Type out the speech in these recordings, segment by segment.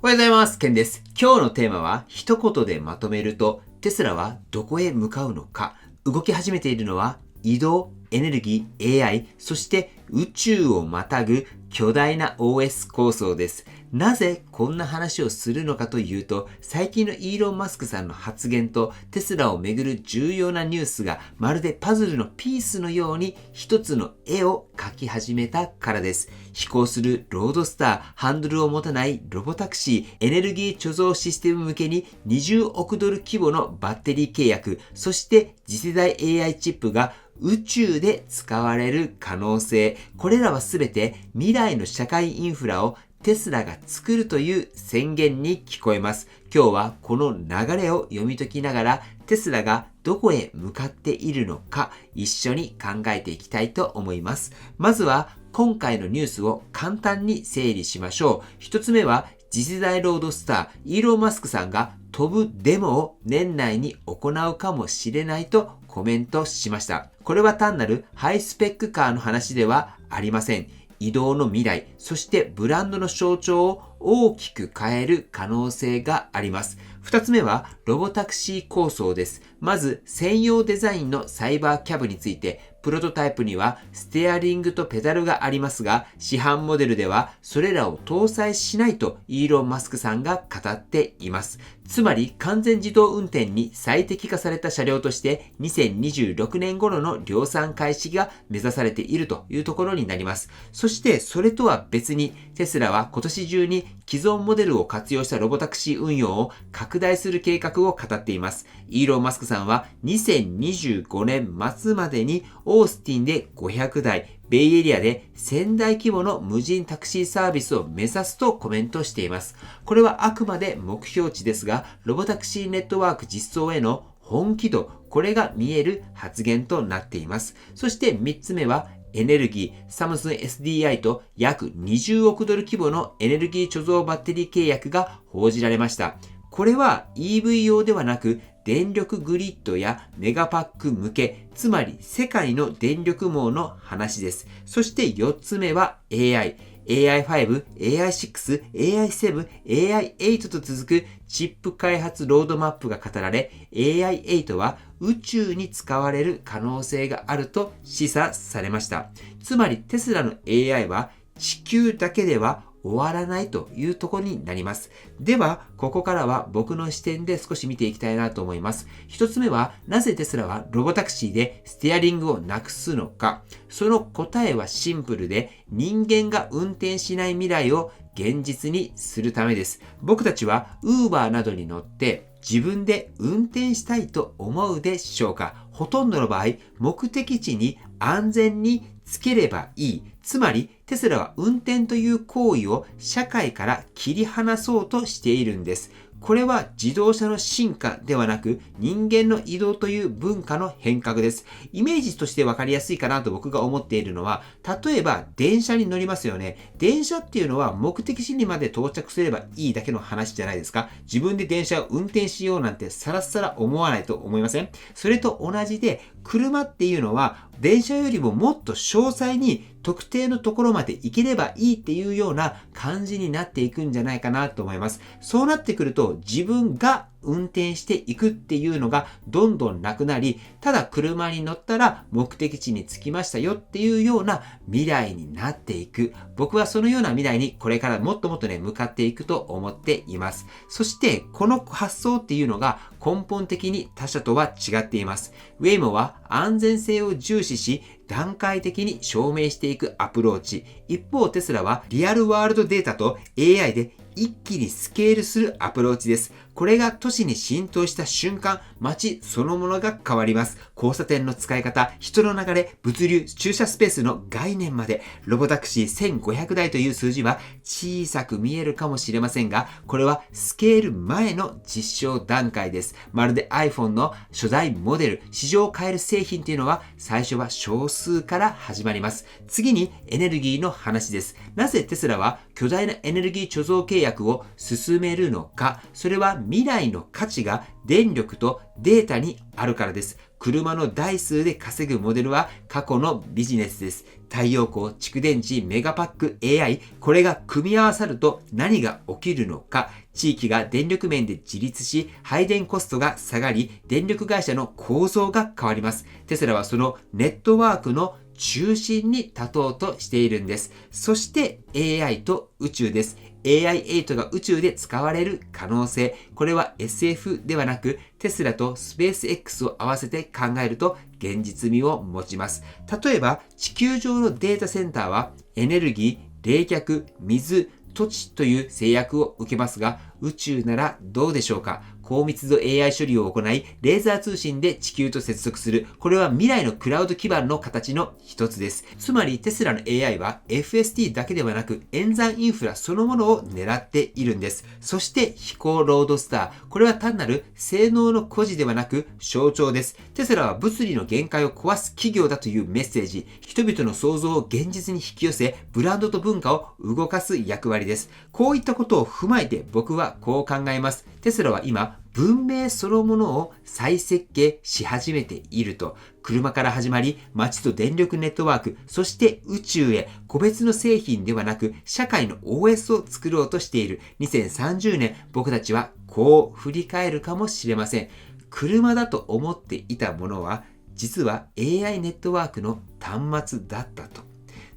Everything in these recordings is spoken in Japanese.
おはようございます。ケンです。今日のテーマは一言でまとめると、テスラはどこへ向かうのか。動き始めているのは移動、エネルギー、AI、そして宇宙をまたぐ巨大な OS 構想です。なぜこんな話をするのかというと、最近のイーロン・マスクさんの発言とテスラをめぐる重要なニュースがまるでパズルのピースのように一つの絵を描き始めたからです。飛行するロードスター、ハンドルを持たないロボタクシー、エネルギー貯蔵システム向けに20億ドル規模のバッテリー契約、そして次世代 AI チップが宇宙で使われる可能性。これらはすべて未来の社会インフラをテスラが作るという宣言に聞こえます。今日はこの流れを読み解きながらテスラがどこへ向かっているのか一緒に考えていきたいと思います。まずは今回のニュースを簡単に整理しましょう。一つ目は次世代ロードスター、イーロン・マスクさんが飛ぶデモを年内に行うかもしれないとコメントしました。これは単なるハイスペックカーの話ではありません。移動の未来、そしてブランドの象徴を大きく変える可能性があります。二つ目はロボタクシー構想です。まず専用デザインのサイバーキャブについて、プロトタイプにはステアリングとペダルがありますが、市販モデルではそれらを搭載しないとイーロン・マスクさんが語っています。つまり完全自動運転に最適化された車両として2026年頃の量産開始が目指されているというところになります。そしてそれとは別にテスラは今年中に既存モデルを活用したロボタクシー運用を拡大する計画を語っています。イーロン・マスクさんは2025年末までにオースティンで500台、ベイエリアで1000台規模の無人タクシーサービスを目指すとコメントしています。これはあくまで目標値ですが、ロボタクシーネットワーク実装への本気度、これが見える発言となっています。そして3つ目はエネルギー、サムスン SDI と約20億ドル規模のエネルギー貯蔵バッテリー契約が報じられました。これは EV 用ではなく電力グリッドやメガパック向け、つまり世界の電力網の話です。そして4つ目は AI。AI5、AI6、AI7、AI8 と続くチップ開発ロードマップが語られ、AI8 は宇宙に使われる可能性があると示唆されました。つまりテスラの AI は地球だけでは終わらないというところになります。では、ここからは僕の視点で少し見ていきたいなと思います。一つ目は、なぜテスラはロボタクシーでステアリングをなくすのか。その答えはシンプルで、人間が運転しない未来を現実にするためです。僕たちは Uber などに乗って自分で運転したいと思うでしょうか。ほとんどの場合、目的地に安全につければいい。つまり、テスラは運転という行為を社会から切り離そうとしているんです。これは自動車の進化ではなく人間の移動という文化の変革です。イメージとしてわかりやすいかなと僕が思っているのは、例えば電車に乗りますよね。電車っていうのは目的地にまで到着すればいいだけの話じゃないですか。自分で電車を運転しようなんてさらさら思わないと思いません？それと同じで、車っていうのは電車よりももっと詳細に特定のところまで行ければいいっていうような感じになっていくんじゃないかなと思います。そうなってくると自分が運転していくっていうのがどんどんなくなり、ただ車に乗ったら目的地に着きましたよっていうような未来になっていく。僕はそのような未来にこれからもっともっと向かっていくと思っています。そしてこの発想っていうのが根本的に他社とは違っています。ウェイモは安全性を重視し、段階的に証明していくアプローチ。一方テスラはリアルワールドデータと AI で一気にスケールするアプローチです。これが都市に浸透した瞬間、街そのものが変わります。交差点の使い方、人の流れ、物流、駐車スペースの概念まで、ロボタクシー1500台という数字は小さく見えるかもしれませんが、これはスケール前の実証段階です。まるで iPhone の初代モデル、市場を変える製品というのは最初は少数から始まります。次にエネルギーの話です。なぜテスラは巨大なエネルギー貯蔵契約を進めるのか。それは未来の価値が電力とデータにあるからです。車の台数で稼ぐモデルは過去のビジネスです。太陽光、蓄電池、メガパック、AI、これが組み合わさると何が起きるのか。地域が電力面で自立し、配電コストが下がり、電力会社の構造が変わります。テスラはそのネットワークの中心に立とうとしているんです。そして AI と宇宙です。AI8 が宇宙で使われる可能性。これは SF ではなく、テスラとスペース X を合わせて考えると現実味を持ちます。例えば、地球上のデータセンターはエネルギー、冷却、水、土地という制約を受けますが、宇宙ならどうでしょうか。高密度 AI 処理を行い、レーザー通信で地球と接続する。これは未来のクラウド基盤の形の一つです。つまりテスラの AI は FSD だけではなく演算インフラそのものを狙っているんです。そして飛行ロードスター。これは単なる性能の誇示ではなく象徴です。テスラは物理の限界を壊す企業だというメッセージ。人々の想像を現実に引き寄せ、ブランドと文化を動かす役割です。こういったことを踏まえて僕はこう考えます。テスラは今、文明そのものを再設計し始めていると。車から始まり、街と電力ネットワーク、そして宇宙へ個別の製品ではなく、社会の OS を作ろうとしている。2030年、僕たちはこう振り返るかもしれません。車だと思っていたものは、実は AI ネットワークの端末だったと。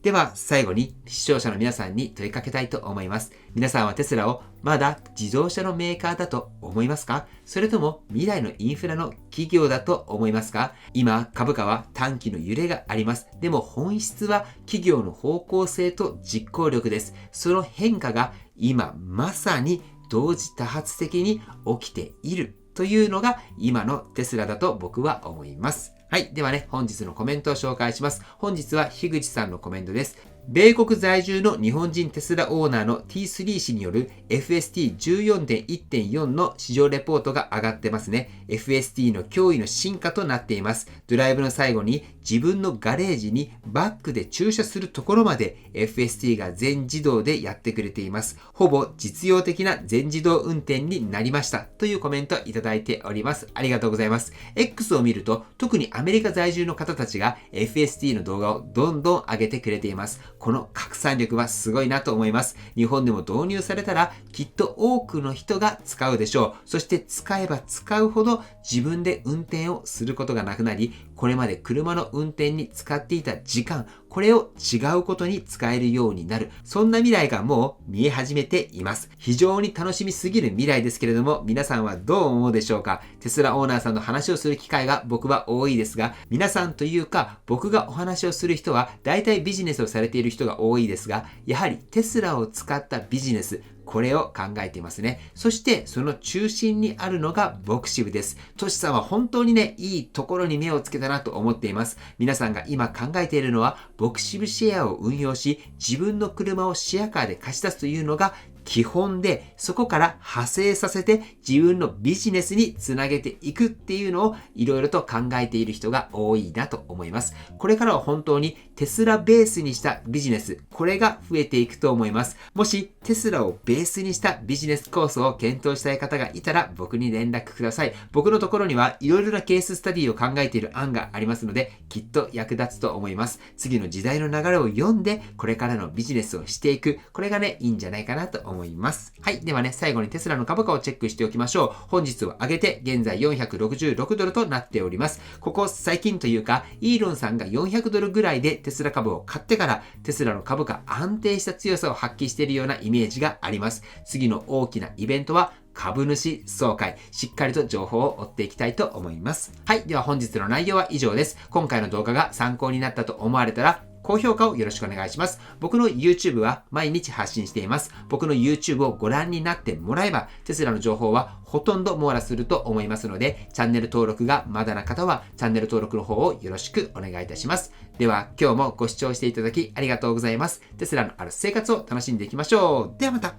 では最後に視聴者の皆さんに問いかけたいと思います。皆さんはテスラをまだ自動車のメーカーだと思いますか？それとも未来のインフラの企業だと思いますか？今株価は短期の揺れがあります。でも本質は企業の方向性と実行力です。その変化が今まさに同時多発的に起きているというのが今のテスラだと僕は思います。はい。ではね、本日のコメントを紹介します。本日は樋口さんのコメントです。米国在住の日本人テスラオーナーの T3 氏による FST14.1.4 の市場レポートが上がってますね。FST の驚異の進化となっています。ドライブの最後に自分のガレージにバックで駐車するところまで FST が全自動でやってくれています。ほぼ実用的な全自動運転になりましたというコメントいただいております。ありがとうございます。X を見ると特にアメリカ在住の方たちが FST の動画をどんどん上げてくれています。この拡散力はすごいなと思います。日本でも導入されたらきっと多くの人が使うでしょう。そして使えば使うほど自分で運転をすることがなくなり、これまで車の運転に使っていた時間、これを違うことに使えるようになる。そんな未来がもう見え始めています。非常に楽しみすぎる未来ですけれども、皆さんはどう思うでしょうか？テスラオーナーさんの話をする機会が僕は多いですが、皆さんというか僕がお話をする人は大体ビジネスをされている人が多いですが、やはりテスラを使ったビジネス、これを考えていますね。そしてその中心にあるのがボクシブです。トシさんは本当にね、いいところに目をつけたなと思っています。皆さんが今考えているのは、ボクシブシェアを運用し、自分の車をシェアカーで貸し出すというのが基本で、そこから派生させて自分のビジネスにつなげていくっていうのをいろいろと考えている人が多いなと思います。これからは本当にテスラベースにしたビジネス、これが増えていくと思います。もしテスラをベースにしたビジネスコースを検討したい方がいたら僕に連絡ください。僕のところにはいろいろなケーススタディを考えている案がありますので、きっと役立つと思います。次の時代の流れを読んで、これからのビジネスをしていく、これがね、いいんじゃないかなと思います。はい。ではね、最後にテスラの株価をチェックしておきましょう。本日は上げて、現在466ドルとなっております。ここ最近というか、イーロンさんが400ドルぐらいでテスラ株を買ってから、テスラの株価安定した強さを発揮しているようなイメージがあります。次の大きなイベントは、株主総会。しっかりと情報を追っていきたいと思います。はい。では本日の内容は以上です。今回の動画が参考になったと思われたら、高評価をよろしくお願いします。僕の YouTube は毎日発信しています。僕の YouTube をご覧になってもらえば、テスラの情報はほとんど網羅すると思いますので、チャンネル登録がまだな方は、チャンネル登録の方をよろしくお願いいたします。では、今日もご視聴していただきありがとうございます。テスラのある生活を楽しんでいきましょう。ではまた。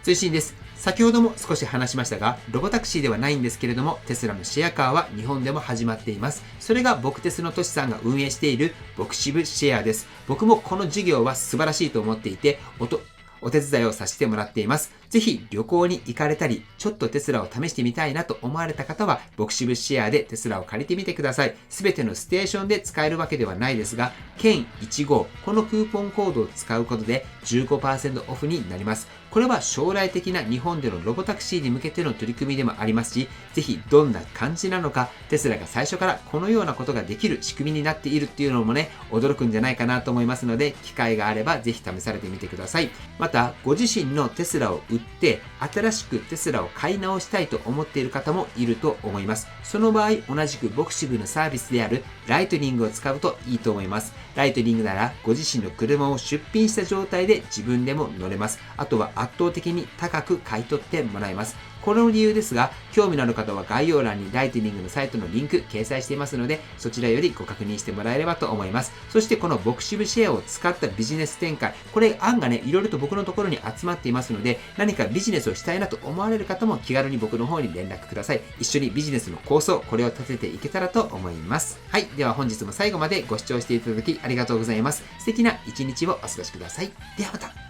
追伸です。先ほども少し話しましたが、ロボタクシーではないんですけれども、テスラのシェアカーは日本でも始まっています。それが僕テスのトシさんが運営しているボクシブシェアです。僕もこの事業は素晴らしいと思っていて、お手伝いをさせてもらっています。ぜひ旅行に行かれたり、ちょっとテスラを試してみたいなと思われた方は、ボクシブシェアでテスラを借りてみてください。すべてのステーションで使えるわけではないですが、県15、このクーポンコードを使うことで 15% オフになります。これは将来的な日本でのロボタクシーに向けての取り組みでもありますし、ぜひどんな感じなのか、テスラが最初からこのようなことができる仕組みになっているっていうのもね、驚くんじゃないかなと思いますので、機会があればぜひ試されてみてください。また、ご自身のテスラを売って、新しくテスラを買い直したいと思っている方もいると思います。その場合、同じくボクシブのサービスであるライトニングを使うといいと思います。ライトニングなら、ご自身の車を出品した状態で自分でも乗れます。あとは圧倒的に高く買い取ってもらえます。この理由ですが、興味のある方は概要欄にライトニングのサイトのリンク掲載していますので、そちらよりご確認してもらえればと思います。そしてこのボクシブシェアを使ったビジネス展開、これ案がね、いろいろと僕のところに集まっていますので、何かビジネスをしたいなと思われる方も気軽に僕の方に連絡ください。一緒にビジネスの構想、これを立てていけたらと思います。はい。では本日も最後までご視聴していただきありがとうございます。素敵な一日をお過ごしください。ではまた。